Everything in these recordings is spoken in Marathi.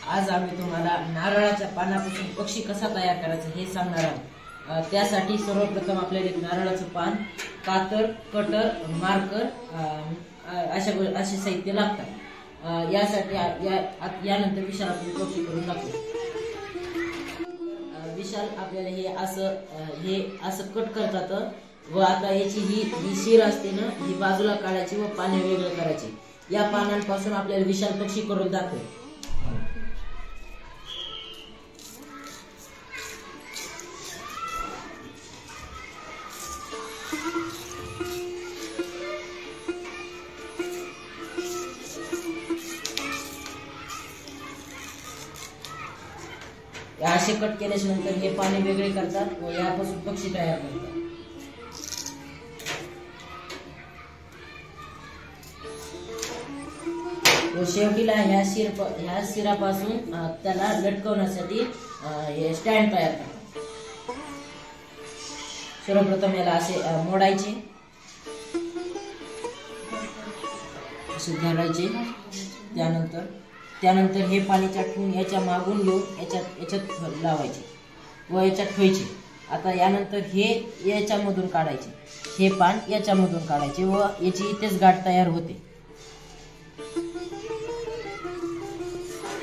आज आम्ही तुम्हाला नारळाच्या पानापासून पक्षी कसा तयार करायचा हे सांगणार आहोत। त्यासाठी सर्वप्रथम आपल्याला एक नारळाचं पान, कातर, कटर, मार्कर असे साहित्य लागतात। यासाठी यानंतर विशाल आपण पक्षी करून दाखवू। विशाल आपल्याला हे असं कट करतात व आता याची ही शीर असते ना, ही बाजूला काढायची व पाने वेगळे करायचे। या पानांपासून आपल्याला विशाल पक्षी करून दाखवू। असे कट केल्याच्या नंतर हे पाने वेगळे करतात व यापासून पक्षी तयार करतात। व शेवटीला ह्या शिरापासून त्याला लटकवण्यासाठी हे स्टँड तयार करतात। सर्वप्रथम याला असे मोडायचे, असे धरायचे। त्यानंतर हे पाणी चाटून याच्या मागून घेऊन याच्यात लावायचे व याच्यात ठेवायचे। आता यानंतर हे याच्यामधून काढायचे, हे पान याच्यामधून काढायचे व याची इथेच गाठ तयार होते।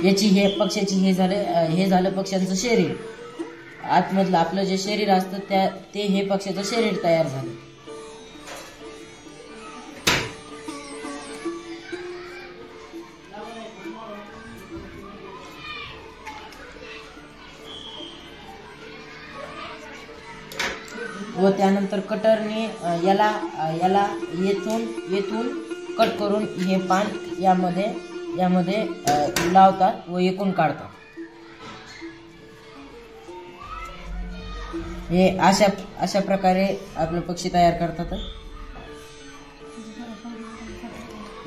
याची हे पक्ष्याची हे झालं पक्ष्यांचं शरीर। आतमधलं आपलं जे शरीर असतं ते हे पक्ष्याचं शरीर तयार झालं। व त्यानंतर कटरने याला येथून कट करून हे पान यामध्ये लावतात व एकूण काढतात। हे अशा प्रकारे आपले पक्षी तयार करतात।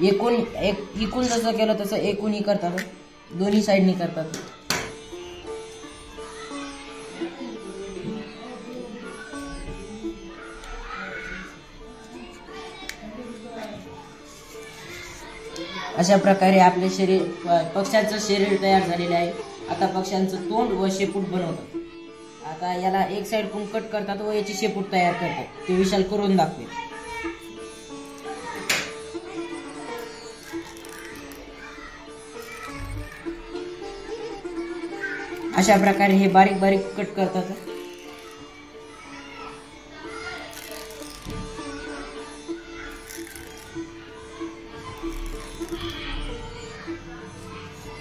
एकूण जसं केलं तसं एकूणही करतात, दोन्ही साईडनी करतात। अशा प्रकारे आपले पक्ष्यांचं शरीर तयार झालेले आहे। आता पक्ष्यांचं तोंड व शेपूट बनवतात। आता याला एक साइड पण कट करतात व याची शेपूट तयार करतात। ते विशाल करून दाखवेल। अशा प्रकारे हे बारीक बारीक कट करतात।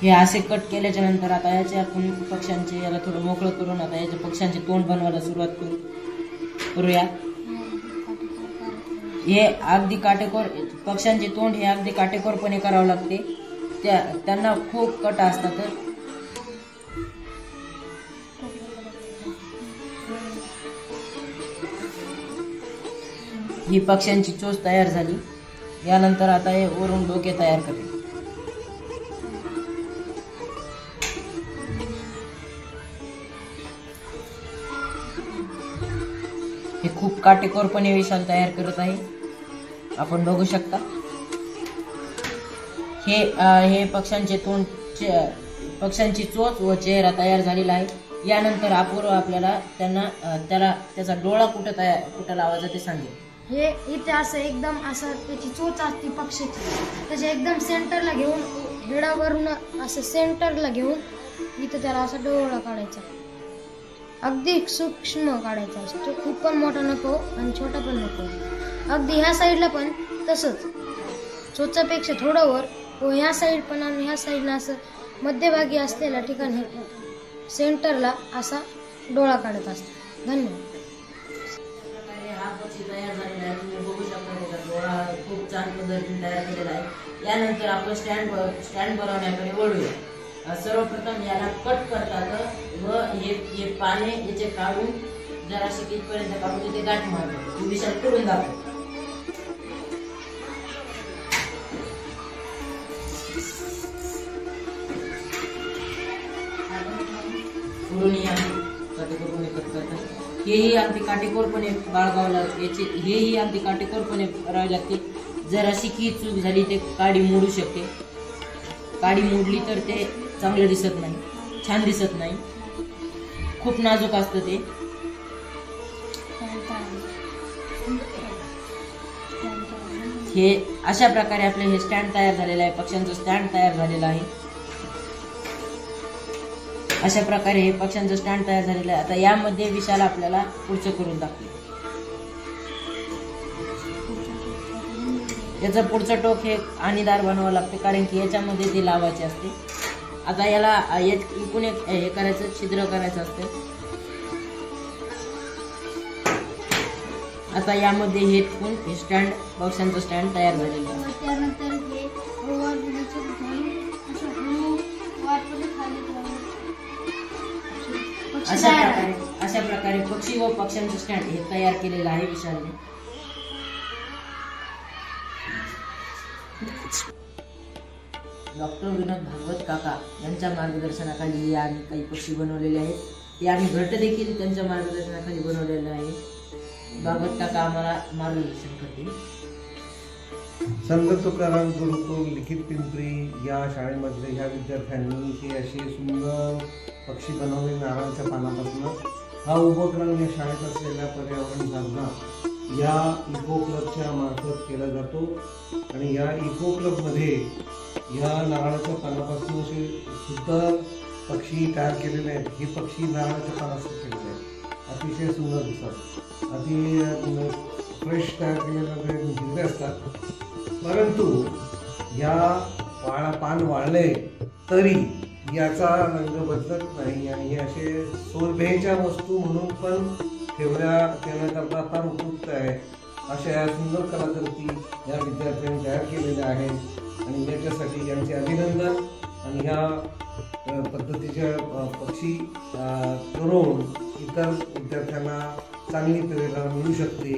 हे असे कट केल्याच्या नंतर आता याचे आपण पक्ष्यांचे याला थोडं मोकळं करून आता याच्या पक्ष्यांचे तोंड बनवायला सुरुवात करूया। हे अगदी काटेकोर पक्ष्यांचे तोंड हे अगदी काटेकोरपणे करावं लागते। त्यांना खूप कट असतात। ही पक्ष्यांची चोच तयार झाली। यानंतर आता हे वरून डोके तयार करते। हे खूप काटेकोरपणे विशाल तयार करत आहे, आपण बघू शकता। हे पक्ष्यांची चोच व चेहरा तयार झालेला आहे। यानंतर अपूर्व आपल्याला त्याचा डोळा कुठं लावायचा ते सांगेल। हे इथे असं एकदम असं त्याची चोच असते पक्षाची, त्याच्या एकदम सेंटरला घेऊन हिडावरून असं सेंटरला घेऊन इथं त्याला असा डोळा काढायचा। अगदी सूक्ष्म काढायचा असतो, खूप पण मोठा नको आणि छोटा पण नको। अगदी ह्या साईडला पण तसंच, चोचापेक्षा थोडं वर व ह्या साईड पण आणि ह्या साईडला असं मध्यभागी असलेल्या ठिकाणी सेंटरला असा डोळा काढत असतो। धन्यवाद। हा पक्षी तयार झालेला आहे, तुम्ही बघू शकता। त्याचा डोळा खूप छान पद्धतीने तयार केलेला आहे। यानंतर आपण स्टँड बनवण्याकडे वळूया। सर्वप्रथम याला कट करतात व हे पाने याचे काढून जराशी कितपर्यंत काढून इथे गाठ मारतात। विशाल करून दाखव। काटेकोरपणे कट करतात। हेही अगदी काटेकोरपणे बाळगावं हेही अगदी काटेकोरपणे करावे लागते। जर अशी की चूक झाली ते काडी मोडू शकते। काडी मोडली तर ते चांगलं दिसत नाही, छान दिसत नाही, खूप नाजूक असतं ते. हे अशा प्रकारे आपले हे स्टँड तयार झालेलं आहे, पक्ष्यांचं स्टँड तयार झालेलं आहे. अशा प्रकारे हे पक्ष्यांचं स्टँड तयार झालेलं आहे. आता यामध्ये विशाल आपल्याला पुढचं करून दाखवेल. याचं पुढचं टोक हे आणीदार बनवावं लागतं, कारण की याच्यामध्ये ते लावायचे असते. आता याला इकडून एक हे करायचं, छिद्र करायचं असतं. आता यामध्ये हे ठेवून हे स्टँड, पक्ष्यांचं स्टँड तयार झालेलं आहे. त्यानंतर हे अशा प्रकारे पक्षी व पक्ष्यांचं स्टँड हे तयार केलेलं आहे विशालने. डॉक्टर विनोद भागवत काका यांच्या मार्गदर्शनाखाली आम्ही काही पक्षी बनवलेले आहेत. ते आम्ही घरटे देखील त्यांच्या मार्गदर्शनाखाली बनवलेलं आहे. भागवत काका आम्हाला मार्गदर्शन करतील. संत तुकाराम गुरुकुल लिखित पिंपरी या शाळेमधले ह्या विद्यार्थ्यांनी हे असे सुंदर पक्षी बनवले नारळाच्या पानापासून. हा उपक्रम या शाळेत असलेल्या पर्यावरण साधना या इको क्लबच्या मार्फत केला जातो. आणि या इको क्लबमध्ये ह्या नारळाच्या पानापासून असे सुंदर पक्षी तयार केलेले आहेत. हे पक्षी नारळाच्या पानापासून केलेले आहेत, अतिशय सुंदर दिसतात, अति फ्रेश तयार केलेले हिरवे असतात. परंतु या पान वाळले तरी याचा रंग बदलत नाही आणि हे असे सोलभेच्या वस्तू म्हणून पण ठेवण्याकरता फार उपयुक्त आहे. अशा या सुंदर कलाकृती या विद्यार्थ्यांनी तयार केलेल्या आहेत आणि याच्यासाठी यांचे अभिनंदन. आणि ह्या पद्धतीचे पक्षी करून इतर विद्यार्थ्यांना चांगली प्रेरणा मिळू शकते.